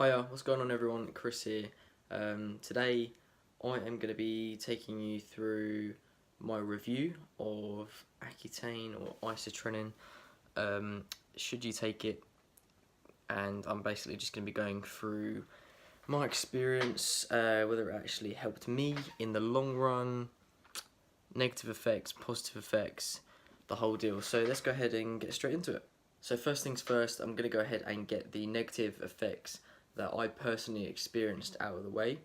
Hiya, what's going on everyone? Chris here. Today I am going to be taking you through my review of Accutane or isotretinoin. Should you take it? And I'm basically just going to be going through my experience, whether it actually helped me in the long run, negative effects, positive effects, the whole deal. So let's go ahead and get straight into it. So first things first, I'm going to go ahead and get the negative effects that I personally experienced out of the way.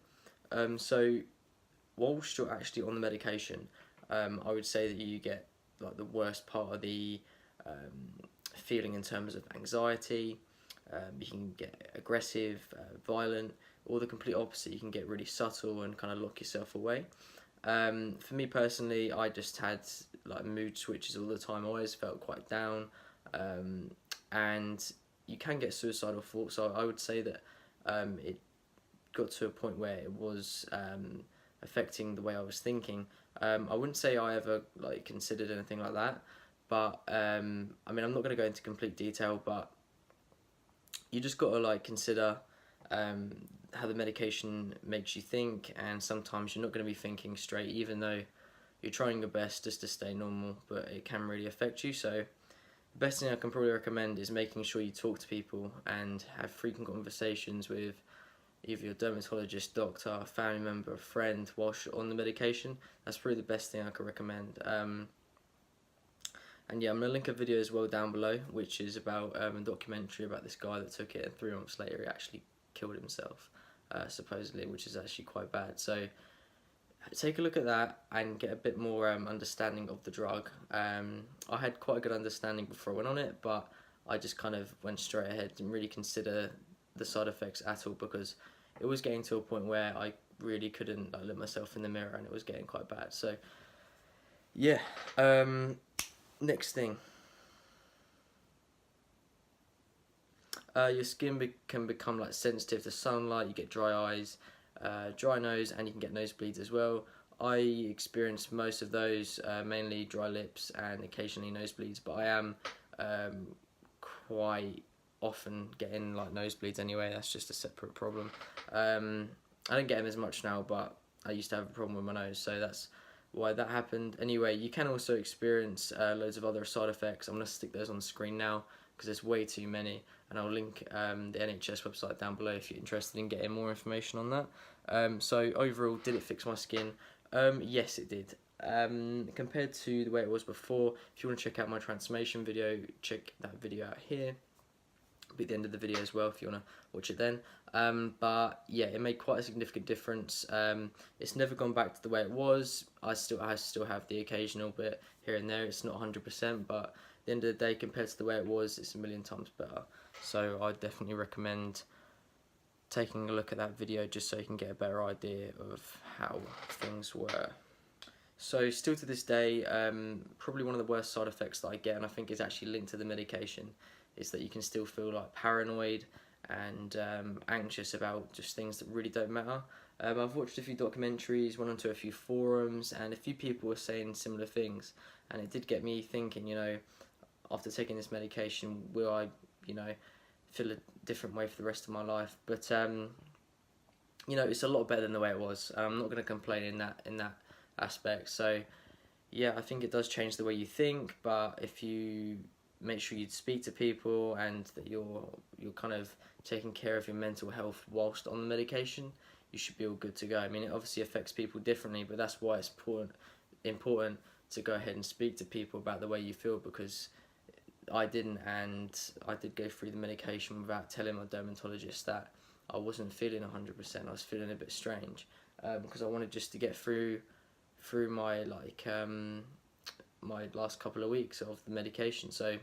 So whilst you're actually on the medication, I would say that you get like the worst part of the feeling in terms of anxiety. You can get aggressive, violent, or the complete opposite. You can get really subtle and kind of lock yourself away. For me personally, I just had like mood switches all the time. I always felt quite down, and you can get suicidal thoughts. So I would say that it got to a point where it was affecting the way I was thinking. I wouldn't say I ever like considered anything like that, but I mean, I'm not going to go into complete detail, but you just got to like consider how the medication makes you think, and sometimes you're not going to be thinking straight, even though you're trying your best just to stay normal, but it can really affect you. So the best thing I can probably recommend is making sure you talk to people and have frequent conversations with either your dermatologist, doctor, family member, friend whilst you're on the medication. That's probably the best thing I could recommend. And yeah, I'm going to link a video as well down below, which is about a documentary about this guy that took it, and 3 months later he actually killed himself, supposedly, which is actually quite bad. So take a look at that and get a bit more understanding of the drug. I had quite a good understanding before I went on it, but I just kind of went straight ahead, didn't really consider the side effects at all, because it was getting to a point where I really couldn't like, look myself in the mirror, and it was getting quite bad. So yeah, next thing, your skin can become like sensitive to sunlight. You get dry eyes, dry nose, and you can get nosebleeds as well. I experienced most of those, mainly dry lips and occasionally nosebleeds, but I am quite often getting like nosebleeds anyway. That's just a separate problem. I don't get them as much now, but I used to have a problem with my nose, so that's why that happened. Anyway, you can also experience loads of other side effects. I'm going to stick those on the screen now because there's way too many, and I'll link the NHS website down below if you're interested in getting more information on that. So overall, did it fix my skin? Yes, it did. Compared to the way it was before, if you want to check out my transformation video, check that video out here. It'll be at the end of the video as well if you want to watch it then. But yeah, it made quite a significant difference. It's never gone back to the way it was. I still have the occasional bit here and there. It's not 100%, but at the end of the day, compared to the way it was, it's a million times better. So I definitely recommend taking a look at that video just so you can get a better idea of how things were. So still to this day, probably one of the worst side effects that I get, and I think is actually linked to the medication, is that you can still feel like paranoid and anxious about just things that really don't matter. I've watched a few documentaries, went onto a few forums, and a few people were saying similar things, and it did get me thinking, you know, after taking this medication, will I, you know, feel a different way for the rest of my life? But you know, it's a lot better than the way it was. I'm not going to complain in that aspect. So yeah, I think it does change the way you think, but if you make sure you speak to people and that you're kind of taking care of your mental health whilst on the medication, you should be all good to go. I mean, it obviously affects people differently, but that's why it's important to go ahead and speak to people about the way you feel, because I didn't, and I did go through the medication without telling my dermatologist that I wasn't feeling 100%. I was feeling a bit strange, because I wanted just to get through my like my last couple of weeks of the medication. So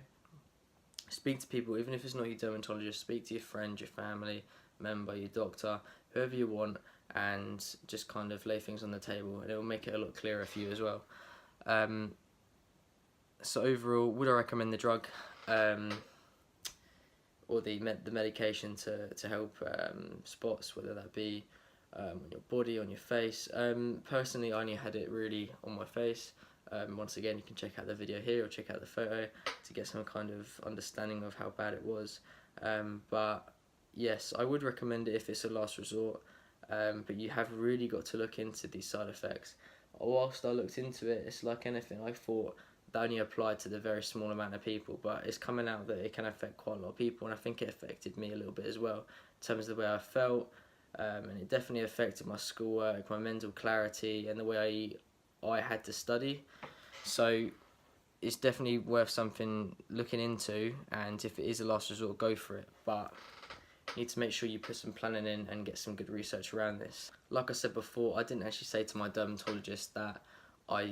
speak to people, even if it's not your dermatologist. Speak to your friend, your family member, your doctor, whoever you want, and just kind of lay things on the table, and it will make it a lot clearer for you as well. So overall, would I recommend the drug or the medication to help spots, whether that be on your body, on your face? Personally, I only had it really on my face. Once again, you can check out the video here or check out the photo to get some kind of understanding of how bad it was. But yes, I would recommend it if it's a last resort, but you have really got to look into these side effects. Whilst I looked into it, it's like anything. I thought that only applied to the very small amount of people, but it's coming out that it can affect quite a lot of people, and I think it affected me a little bit as well in terms of the way I felt, and it definitely affected my schoolwork, my mental clarity, and the way I had to study. So it's definitely worth something looking into, and if it is a last resort, go for it. But you need to make sure you put some planning in and get some good research around this. Like I said before, I didn't actually say to my dermatologist that I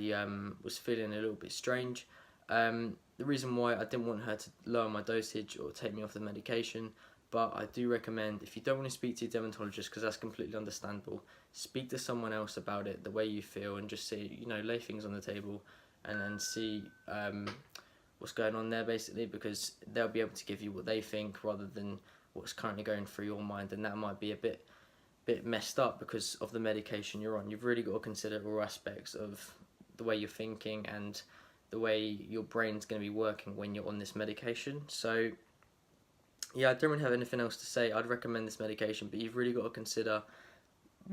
was feeling a little bit strange. The reason why I didn't want her to lower my dosage or take me off the medication, but I do recommend, if you don't want to speak to your dermatologist, because that's completely understandable, speak to someone else about it, the way you feel, and just see, lay things on the table and then see what's going on there, basically, because they'll be able to give you what they think rather than what's currently going through your mind, and that might be a bit messed up because of the medication you're on. You've really got to consider all aspects of the way you're thinking and the way your brain's going to be working when you're on this medication. So yeah, I don't really have anything else to say. I'd recommend this medication, but you've really got to consider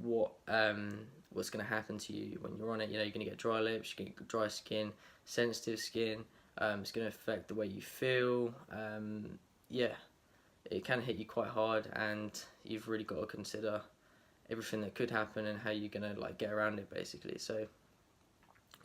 what's going to happen to you when you're on it. You're going to get dry lips, you're going to get dry skin, sensitive skin. It's going to affect the way you feel. Yeah, it can hit you quite hard, and you've really got to consider everything that could happen and how you're going to get around it, basically. So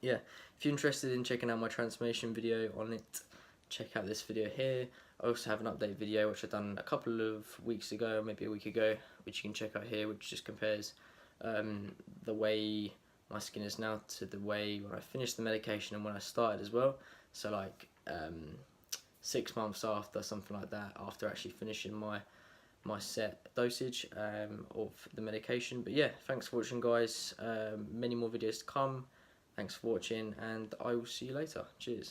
yeah, if you're interested in checking out my transformation video on it, check out this video here. I also have an update video which I've done a couple of weeks ago, maybe a week ago, which you can check out here, which just compares the way my skin is now to the way when I finished the medication and when I started as well. So 6 months after, something like that, after actually finishing my set dosage of the medication. But yeah, thanks for watching, guys. Many more videos to come. Thanks for watching, and I will see you later. Cheers.